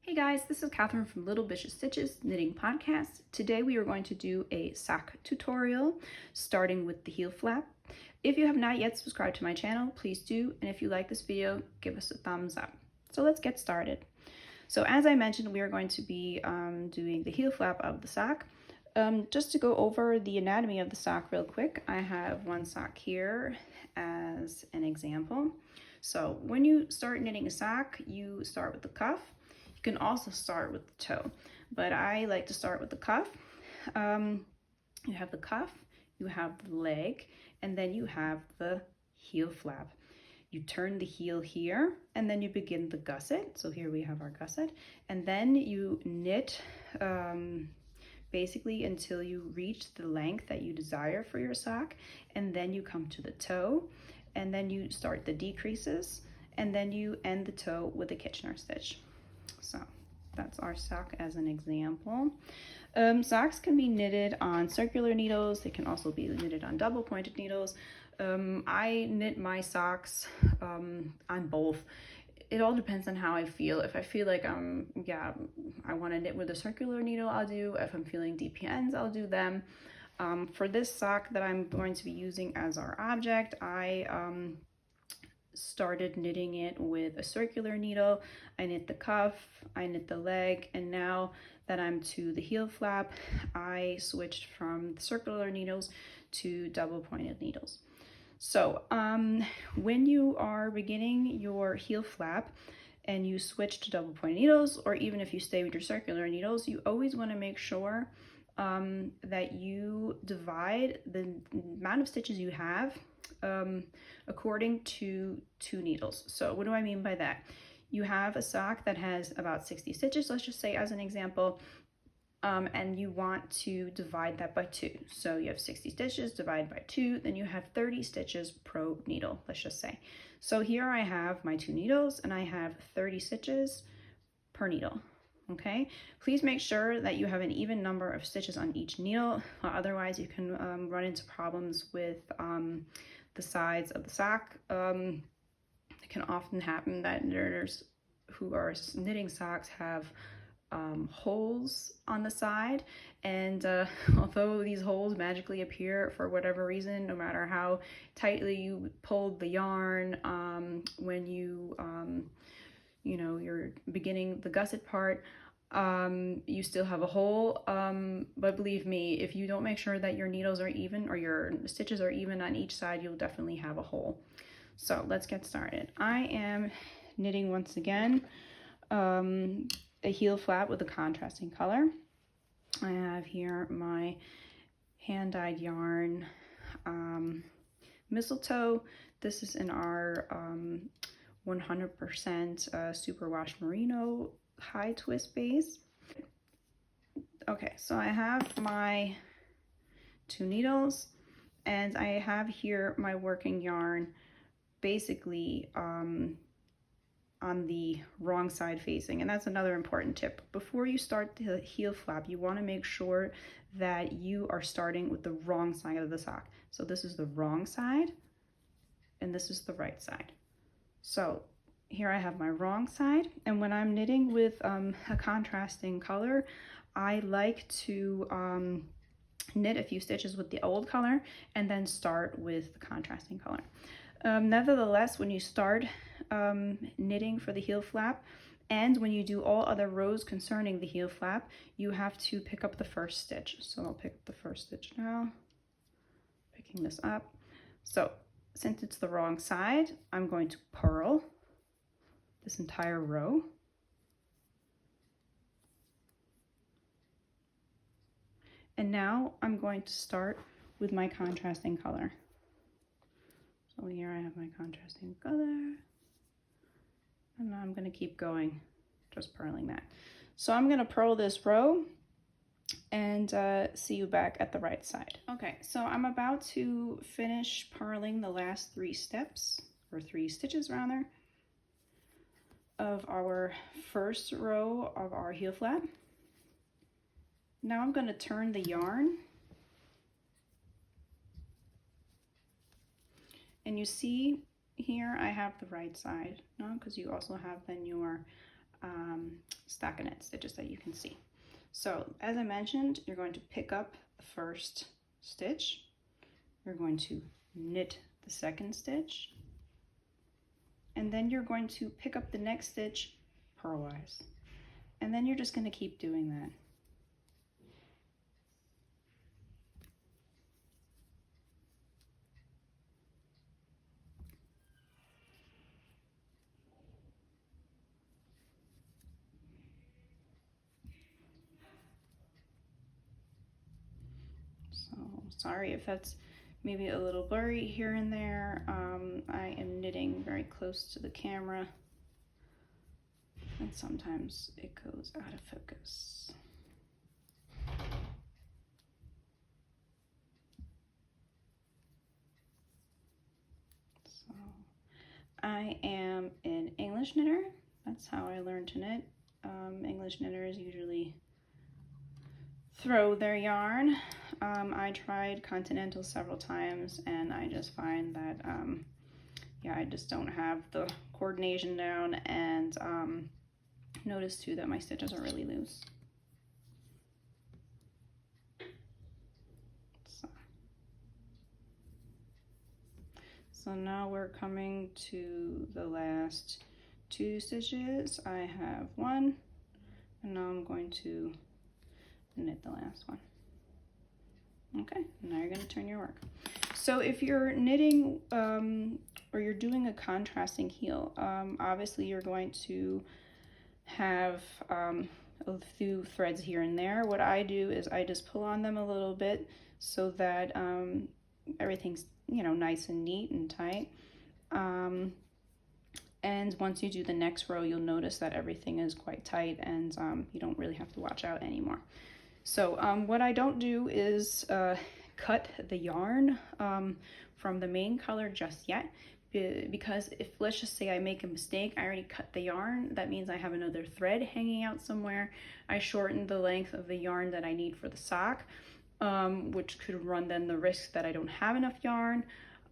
Hey guys, this is Catherine from Little Bishes Stitches Knitting Podcast. Today we are going to do a sock tutorial starting with the heel flap. If you have not yet subscribed to my channel, please do, and if you like this video, give us a thumbs up. So let's get started. So as I mentioned, we are going to be doing the heel flap of the sock. Just to go over the anatomy of the sock real quick, I have one sock here as an example. So when you start knitting a sock, you start with the cuff. You can also start with the toe, but I like to start with the cuff. You have the cuff, you have the leg, and then you have the heel flap. You turn the heel here, and then you begin the gusset. So here we have our gusset, and then you knit basically until you reach the length that you desire for your sock, and then you come to the toe, and then you start the decreases, and then you end the toe with a Kitchener stitch. So that's our sock as an example. Socks can be knitted on circular needles. They can also be knitted on double pointed needles. I knit my socks on both. It all depends on how I feel. If I feel like I want to knit with a circular needle, I'll do. If I'm feeling DPNs, I'll do them. For this sock that I'm going to be using as our object, I started knitting it with a circular needle. I knit the cuff, I knit the leg, and now that I'm to the heel flap, I switched from the circular needles to double pointed needles. So when you are beginning your heel flap and you switch to double pointed needles, or even if you stay with your circular needles, you always want to make sure that you divide the amount of stitches you have according to 2 needles. So what do I mean by that? You have a sock that has about 60 stitches, let's just say as an example, and you want to divide that by 2. So you have 60 stitches divided by 2, then you have 30 stitches per needle, let's just say. So here I have my 2 needles and I have 30 stitches per needle. Okay, please make sure that you have an even number of stitches on each needle, otherwise you can run into problems with the sides of the sock. It can often happen that knitters who are knitting socks have holes on the side, and although these holes magically appear for whatever reason, no matter how tightly you pulled the yarn when you're beginning the gusset part, you still have a hole, but believe me, if you don't make sure that your needles are even or your stitches are even on each side, you'll definitely have a hole. So let's get started. I am knitting once again a heel flap with a contrasting color. I have here my hand-dyed yarn, Mistletoe. This is in our 100% superwash merino high twist base. Okay, so I have my 2 needles and I have here my working yarn basically on the wrong side facing, and that's another important tip. Before you start the heel flap, you want to make sure that you are starting with the wrong side of the sock. So this is the wrong side and this is the right side. So here I have my wrong side, and when I'm knitting with a contrasting color, I like to knit a few stitches with the old color and then start with the contrasting color. Nevertheless, when you start knitting for the heel flap and when you do all other rows concerning the heel flap, you have to pick up the first stitch. So I'll pick up the first stitch now, picking this up. So since it's the wrong side, I'm going to purl this entire row. And now I'm going to start with my contrasting color. So here I have my contrasting color. And now I'm going to keep going, just purling that. So I'm going to purl this row and see you back at the right side. Okay, so I'm about to finish purling the last 3 steps, or 3 stitches rather, of our first row of our heel flap. Now I'm going to turn the yarn, and you see here I have the right side, no? Because you also have then your stockinette stitches that you can see. So as I mentioned, you're going to pick up the first stitch, you're going to knit the second stitch, and then you're going to pick up the next stitch purlwise. And then you're just going to keep doing that. So sorry if that's maybe a little blurry here and there. I am knitting very close to the camera, and sometimes it goes out of focus. So I am an English knitter. That's how I learned to knit. English knitters usually throw their yarn. I tried continental several times, and I just find that yeah, I just don't have the coordination down, and notice too that my stitches are really loose. So now we're coming to the last 2 stitches. I have 1, and now I'm going to knit the last one. Okay, now you're going to turn your work. So if you're knitting or you're doing a contrasting heel, obviously you're going to have a few threads here and there. What I do is I just pull on them a little bit so that everything's, you know, nice and neat and tight. And once you do the next row, you'll notice that everything is quite tight, and you don't really have to watch out anymore. So what I don't do is cut the yarn from the main color just yet, because if, let's just say I make a mistake, I already cut the yarn, that means I have another thread hanging out somewhere. I shortened the length of the yarn that I need for the sock, which could run then the risk that I don't have enough yarn,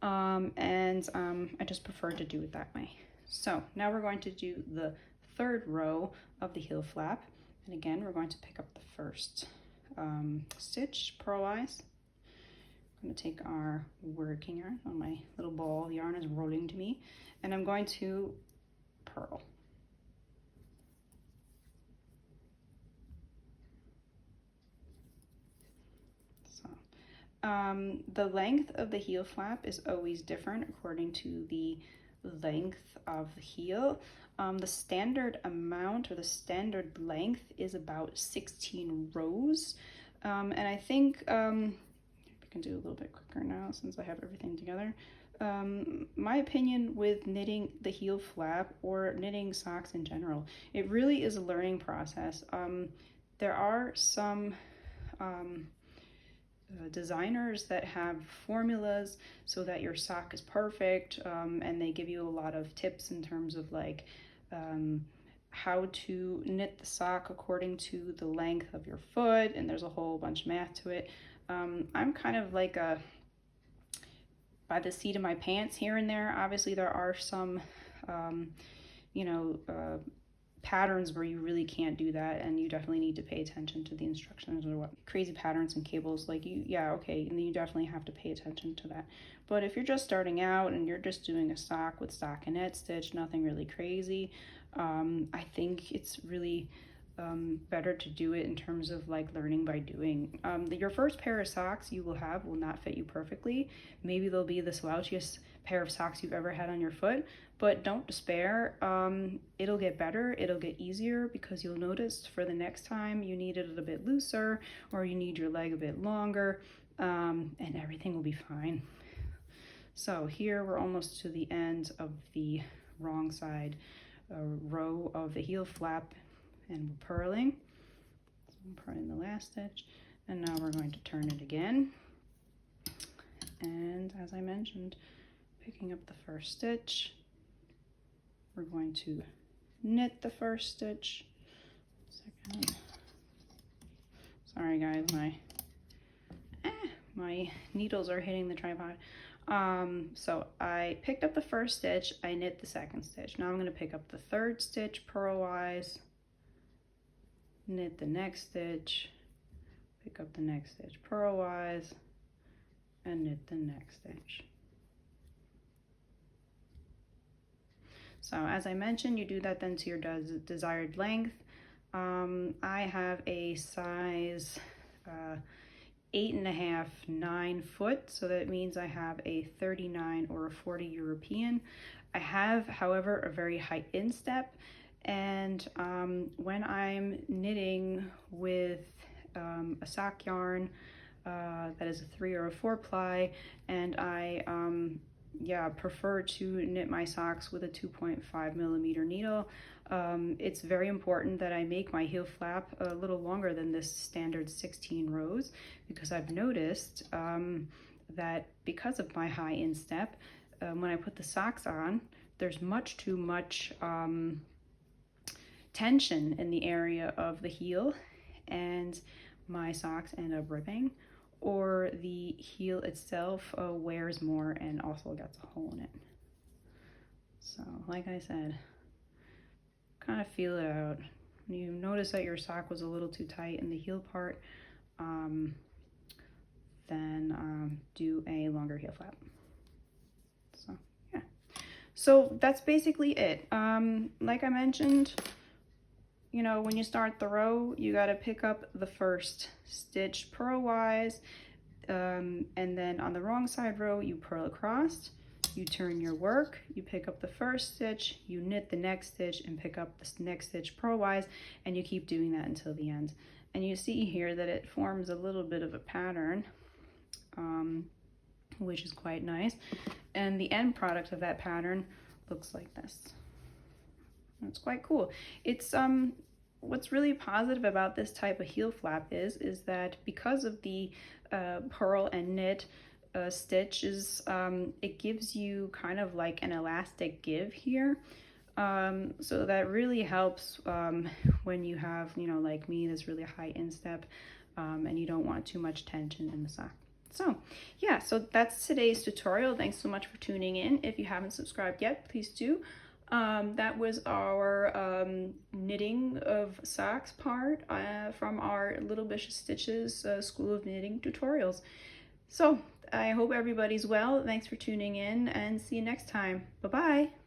and I just prefer to do it that way. So now we're going to do the 3rd row of the heel flap, and again we're going to pick up the first stitch purlwise. I'm going to take our working yarn. Oh, my little ball of yarn is rolling to me, and I'm going to purl. So the length of the heel flap is always different according to the length of the heel. The standard amount or the standard length is about 16 rows, and I think I can do a little bit quicker now since I have everything together. My opinion with knitting the heel flap or knitting socks in general, it really is a learning process. There are some designers that have formulas so that your sock is perfect, and they give you a lot of tips in terms of like how to knit the sock according to the length of your foot, and there's a whole bunch of math to it. I'm kind of like a by the seat of my pants here and there. Obviously there are some you know, patterns where you really can't do that, and you definitely need to pay attention to the instructions or what crazy patterns and cables, like yeah, okay, and you definitely have to pay attention to that. But if you're just starting out and you're just doing a sock with stockinette stitch, nothing really crazy, I think it's really better to do it in terms of like learning by doing. Your first pair of socks you will have will not fit you perfectly. Maybe they'll be the slouchiest pair of socks you've ever had on your foot, but don't despair. It'll get better, it'll get easier, because you'll notice for the next time you need it a little bit looser, or you need your leg a bit longer, and everything will be fine. So here we're almost to the end of the wrong side row of the heel flap, and we're purling. So I'm purling the last stitch, and now we're going to turn it again. And as I mentioned, picking up the first stitch, we're going to knit the first stitch. Second. Sorry guys, my needles are hitting the tripod. So I picked up the first stitch, I knit the second stitch. Now I'm going to pick up the third stitch purlwise, knit the next stitch, pick up the next stitch purlwise, and knit the next stitch. So as I mentioned, you do that then to your desired length. I have a size 8.5, 9 foot, so that means I have a 39 or a 40 European. I have, however, a very high instep, and when I'm knitting with a sock yarn that is a 3 or a 4 ply, and I prefer to knit my socks with a 2.5 millimeter needle. It's very important that I make my heel flap a little longer than this standard 16 rows, because I've noticed that because of my high instep, when I put the socks on, there's much too much tension in the area of the heel, and my socks end up ripping, or the heel itself wears more and also gets a hole in it. So like I said, kind of feel it out. When you notice that your sock was a little too tight in the heel part, then do a longer heel flap. So yeah, so that's basically it. Like I mentioned, you know, when you start the row, you got to pick up the first stitch purlwise, and then on the wrong side row, you purl across, you turn your work, you pick up the first stitch, you knit the next stitch and pick up the next stitch purlwise, and you keep doing that until the end. And you see here that it forms a little bit of a pattern, which is quite nice. And the end product of that pattern looks like this. It's quite cool. It's what's really positive about this type of heel flap is that because of the purl and knit stitches, it gives you kind of like an elastic give here. So that really helps when you have, you know, like me, this really high instep, and you don't want too much tension in the sock. So yeah, so that's today's tutorial. Thanks so much for tuning in. If you haven't subscribed yet, please do. That was our knitting of socks part from our Little Bishes Stitches School of Knitting tutorials. So I hope everybody's well. Thanks for tuning in, and see you next time. Bye-bye.